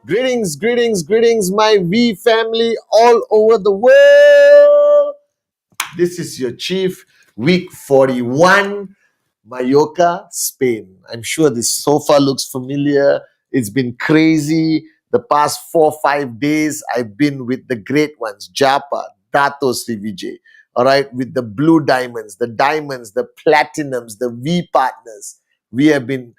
Greetings, greetings, greetings, my V family all over the world. This is your Chief, week 41, Mallorca, Spain. I'm sure this sofa looks familiar. It's been crazy. The past 4 or 5 days, I've been with the great ones, Japa, Dato Sri Vijay, all right, with the blue diamonds, the platinums, the V partners. We have been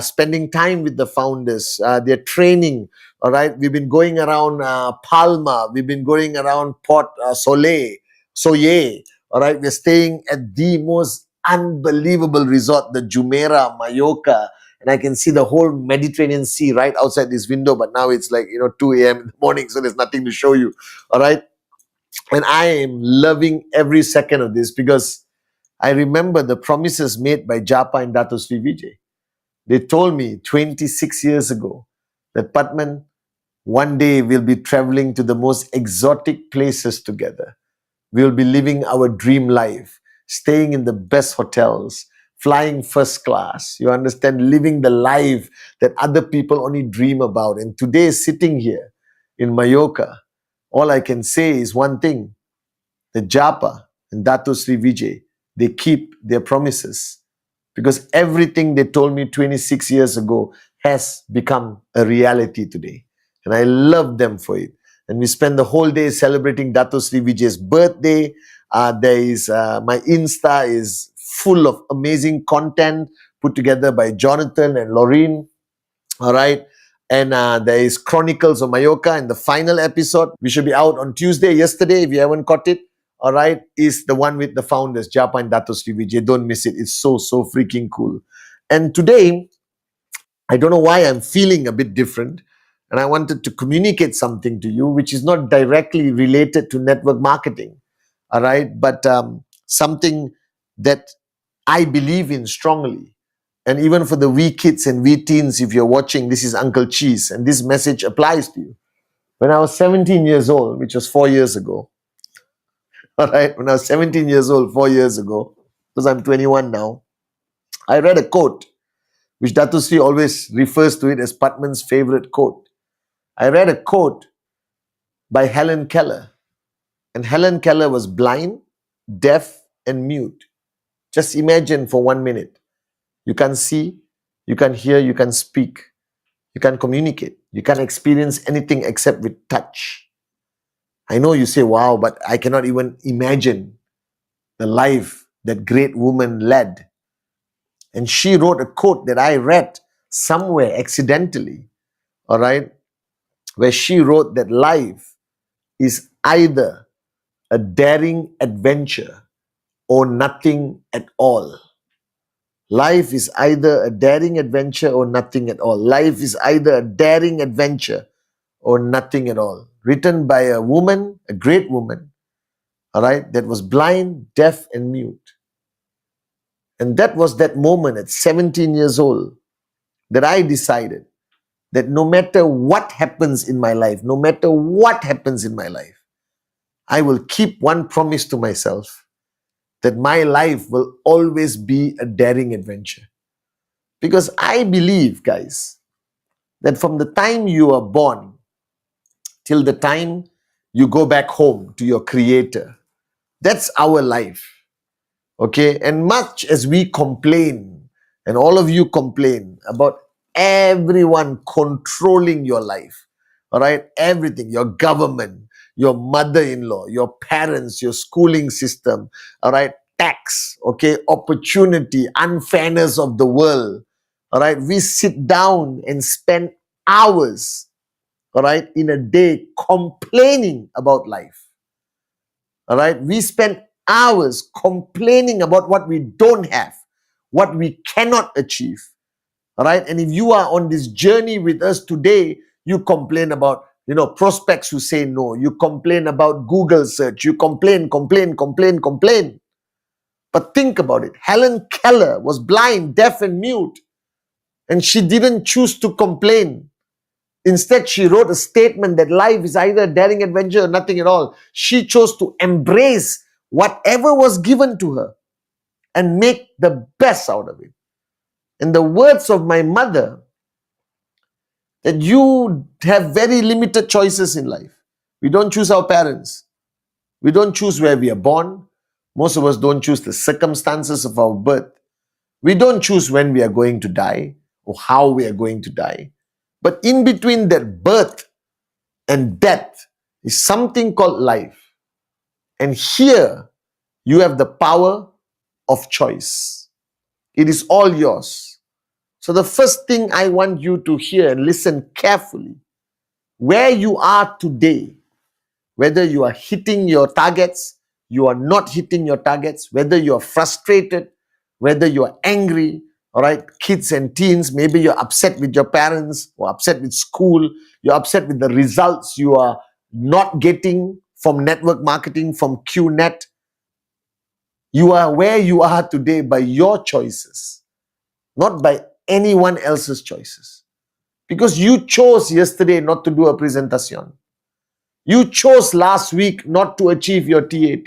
spending time with the founders, their training, all right. We've been going around Palma, we've been going around Port Soleil, all right. We're staying at the most unbelievable resort, the Jumeirah, Mallorca, and I can see the whole Mediterranean Sea right outside this window. But now it's like 2 a.m. in the morning, so there's nothing to show you. All right, and I am loving every second of this because I remember the promises made by Japa and Dato Sri Vijay. They told me 26 years ago that Patman, one day we'll be traveling to the most exotic places together. We'll be living our dream life, staying in the best hotels, flying first class. You understand, living the life that other people only dream about. And today, sitting here in Mallorca, all I can say is one thing: the Japa and Dato Sri Vijay, they keep their promises, because everything they told me 26 years ago has become a reality today. And I love them for it. And we spend the whole day celebrating Dato Sri Vijay's birthday. My Insta is full of amazing content put together by Jonathan and Laureen. All right. And there is Chronicles of Mallorca, and the final episode, we should be out on Tuesday. Yesterday, if you haven't caught it, all right, is the one with the founders, Japa and Dato Sri Vijay. Don't miss it. It's so freaking cool. And today, I don't know why I'm feeling a bit different. And I wanted to communicate something to you, which is not directly related to network marketing. All right. But something that I believe in strongly. And even for the wee kids and wee teens, if you're watching, this is Uncle Cheese, and this message applies to you. When I was 17 years old, which was 4 years ago, all right, when I was 17 years old, 4 years ago, because I'm 21 now, I read a quote, which Dato Sri always refers to it as Patman's favorite quote. I read a quote by Helen Keller, and Helen Keller was blind, deaf, and mute. Just imagine for 1 minute. You can't see, you can't hear, you can't speak, you can't communicate, you can't experience anything except with touch. I know you say, wow, but I cannot even imagine the life that great woman led. And she wrote a quote that I read somewhere accidentally, all right, where she wrote that life is either a daring adventure or nothing at all. Life is either a daring adventure or nothing at all. Life is either a daring adventure or nothing at all. Written by a woman, a great woman, all right, that was blind, deaf, and mute. And that was that moment at 17 years old that I decided that no matter what happens in my life, I will keep one promise to myself, that my life will always be a daring adventure. Because I believe, guys, that from the time you are born till the time you go back home to your Creator, that's our life. Okay? And much as we complain, and all of you complain about everyone controlling your life, all right? Everything, your government, your mother-in-law, your parents, your schooling system, all right? Tax, okay? Opportunity, unfairness of the world, all right? We sit down and spend hours, all right, in a day complaining about life. All right, we spend hours complaining about what we don't have, what we cannot achieve. All right, and if you are on this journey with us today, you complain about prospects who say no. You complain about Google search. You complain. But think about it. Helen Keller was blind, deaf, and mute, and she didn't choose to complain. Instead, she wrote a statement that life is either a daring adventure or nothing at all. She chose to embrace whatever was given to her and make the best out of it. In the words of my mother, that you have very limited choices in life. We don't choose our parents. We don't choose where we are born. Most of us don't choose the circumstances of our birth. We don't choose when we are going to die or how we are going to die. But in between that birth and death is something called life. And here you have the power of choice. It is all yours. So the first thing I want you to hear and listen carefully, where you are today, whether you are hitting your targets, you are not hitting your targets, whether you are frustrated, whether you are angry, all right, kids and teens, maybe you're upset with your parents or upset with school, you're upset with the results you are not getting from network marketing, from QNet. You are where you are today by your choices, not by anyone else's choices. Because you chose yesterday not to do a presentation. You chose last week not to achieve your TAT.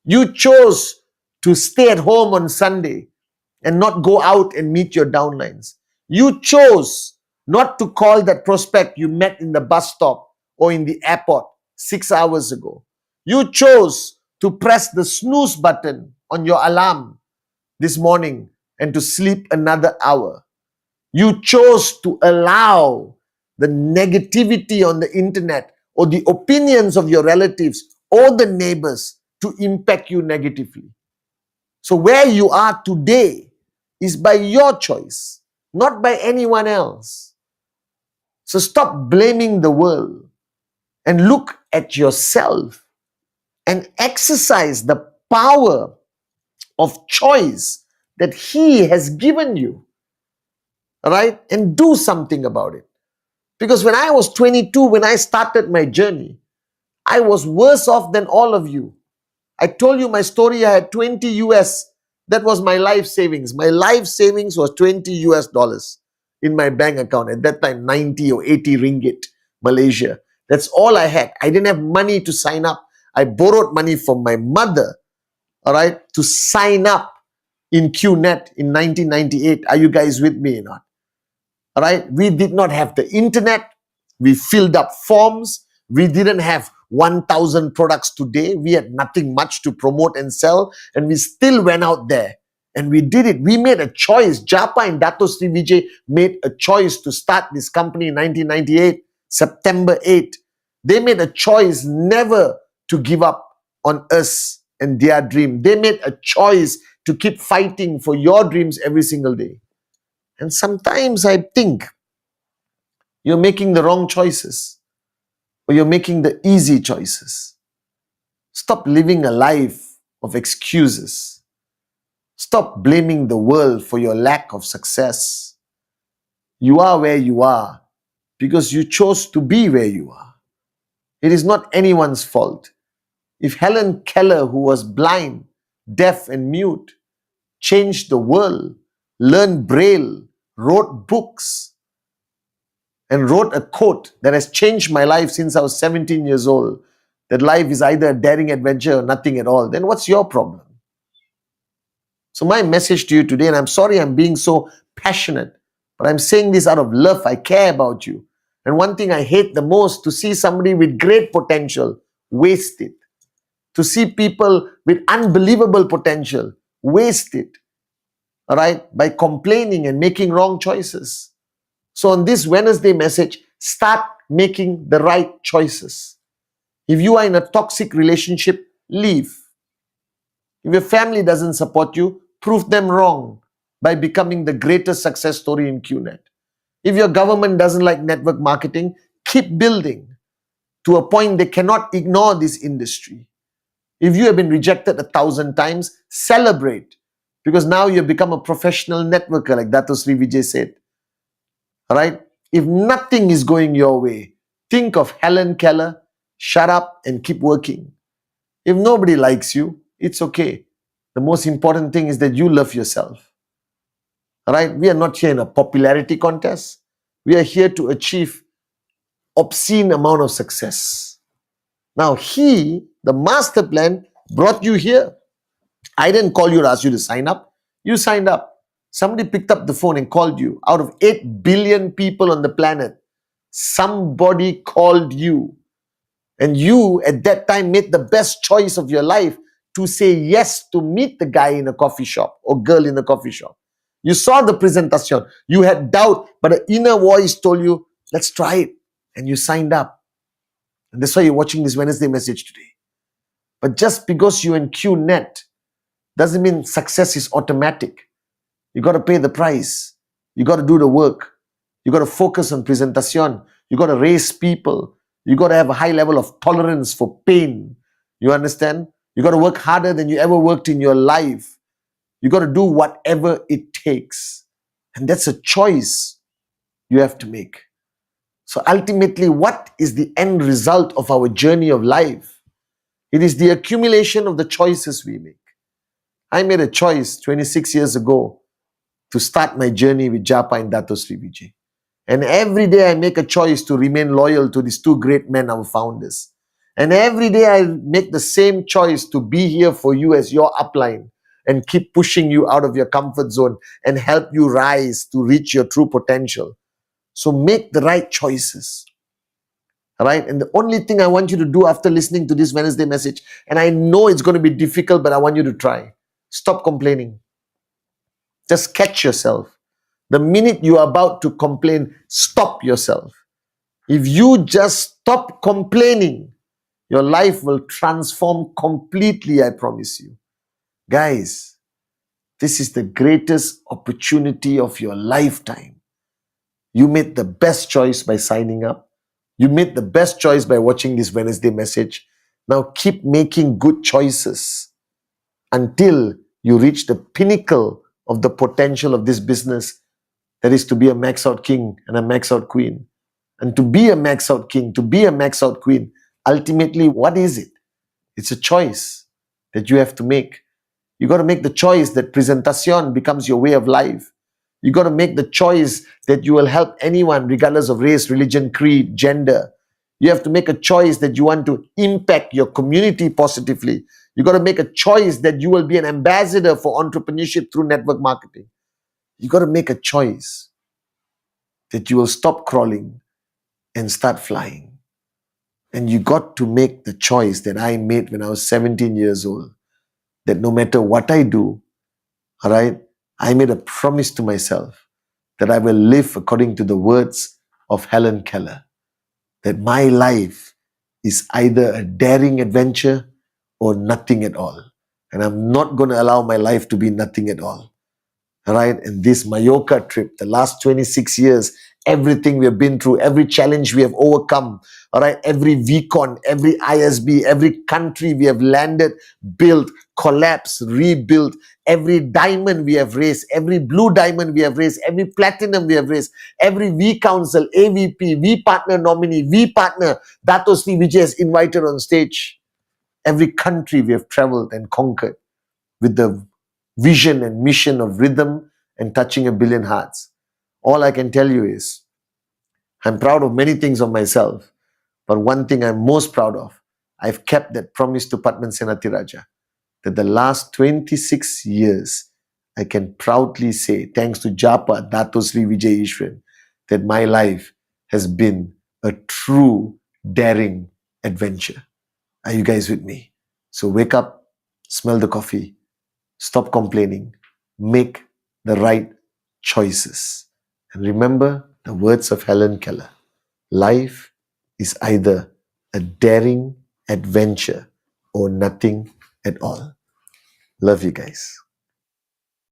You chose to stay at home on Sunday and not go out and meet your downlines. You chose not to call that prospect you met in the bus stop or in the airport 6 hours ago. You chose to press the snooze button on your alarm this morning and to sleep another hour. You chose to allow the negativity on the internet or the opinions of your relatives or the neighbors to impact you negatively. So where you are today is by your choice, not by anyone else. So stop blaming the world and look at yourself and exercise the power of choice that He has given you, right? And do something about it. Because when I was 22, when I started my journey, I was worse off than all of you. I told you my story. I had 20 US. That was my life savings. My life savings was 20 US dollars in my bank account. At that time, 90 or 80 ringgit, Malaysia. That's all I had. I didn't have money to sign up. I borrowed money from my mother, all right, to sign up in QNet in 1998. Are you guys with me or not? All right. We did not have the internet. We filled up forms. We didn't have 1,000 products today. We had nothing much to promote and sell. And we still went out there and we did it. We made a choice. Japa and Dato Sri Vijay made a choice to start this company in 1998, September 8. They made a choice never to give up on us and their dream. They made a choice to keep fighting for your dreams every single day. And sometimes I think you're making the wrong choices or you're making the easy choices. Stop living a life of excuses. Stop blaming the world for your lack of success. You are where you are because you chose to be where you are. It is not anyone's fault. If Helen Keller, who was blind, deaf, and mute, changed the world, learned Braille, wrote books, and wrote a quote that has changed my life since I was 17 years old, that life is either a daring adventure or nothing at all, then what's your problem? So my message to you today, and I'm sorry I'm being so passionate, but I'm saying this out of love. I care about you. And one thing I hate the most, to see somebody with great potential waste it. To see people with unbelievable potential waste it, all right, by complaining and making wrong choices. So on this Wednesday message, start making the right choices. If you are in a toxic relationship, leave. If your family doesn't support you, prove them wrong by becoming the greatest success story in QNet. If your government doesn't like network marketing, keep building to a point they cannot ignore this industry. If you have been rejected 1,000 times, celebrate, because now you've become a professional networker, like Dato Sri Vijay said. All right? If nothing is going your way, Think of Helen Keller. Shut up and keep working. If nobody likes you, it's okay. The most important thing is that you love yourself. All right? We are not here in a popularity contest. We are here to achieve obscene amount of success. Now, the master plan, brought you here. I didn't call you to ask you to sign up. You signed up. Somebody picked up the phone and called you. Out of 8 billion people on the planet, somebody called you. And you, at that time, made the best choice of your life to say yes to meet the guy in a coffee shop or girl in a coffee shop. You saw the presentation. You had doubt, but an inner voice told you, let's try it. And you signed up. And that's why you're watching this Wednesday message today. But just because you're in QNet doesn't mean success is automatic. You got to pay the price. You got to do the work. You got to focus on presentation. You got to raise people. You got to have a high level of tolerance for pain. You understand? You got to work harder than you ever worked in your life. You got to do whatever it takes. And that's a choice you have to make. So ultimately, what is the end result of our journey of life? It is the accumulation of the choices we make. I made a choice 26 years ago to start my journey with Japa and Dato Sri Vijay. And every day I make a choice to remain loyal to these two great men, our founders. And every day I make the same choice to be here for you as your upline and keep pushing you out of your comfort zone and help you rise to reach your true potential. So make the right choices. All right? And the only thing I want you to do after listening to this Wednesday message, and I know it's going to be difficult, but I want you to try. Stop complaining. Just catch yourself. The minute you are about to complain, stop yourself. If you just stop complaining, your life will transform completely, I promise you. Guys, this is the greatest opportunity of your lifetime. You made the best choice by signing up. You made the best choice by watching this Wednesday message. Now keep making good choices until you reach the pinnacle of the potential of this business. That is to be a max out king and a max out queen. And to be a max out king, to be a max out queen, ultimately, what is it? It's a choice that you have to make. You got to make the choice that presentation becomes your way of life. You got to make the choice that you will help anyone, regardless of race, religion, creed, gender. You have to make a choice that you want to impact your community positively. You got to make a choice that you will be an ambassador for entrepreneurship through network marketing. You got to make a choice that you will stop crawling and start flying. And you got to make the choice that I made when I was 17 years old, that no matter what I do, all right, I made a promise to myself that I will live according to the words of Helen Keller, that my life is either a daring adventure or nothing at all. And I'm not going to allow my life to be nothing at all. All right. And this Mallorca trip, the last 26 years, everything we have been through, every challenge we have overcome, all right, every VCon, every ISB, every country we have landed, built, collapsed, rebuilt, every diamond we have raised, every blue diamond we have raised, every platinum we have raised, every V Council, AVP, V Partner nominee, V Partner, Dato Sri Vijay is invited on stage. Every country we have traveled and conquered with the vision and mission of rhythm and touching a billion hearts. All I can tell you is, I'm proud of many things of myself, but one thing I'm most proud of, I've kept that promise to Padman Senatiraja, that the last 26 years, I can proudly say, thanks to Japa, Dato Sri Vijay Ishwan, that my life has been a true daring adventure. Are you guys with me? So wake up, smell the coffee, stop complaining, make the right choices. And remember the words of Helen Keller. Life is either a daring adventure or nothing at all. Love you guys.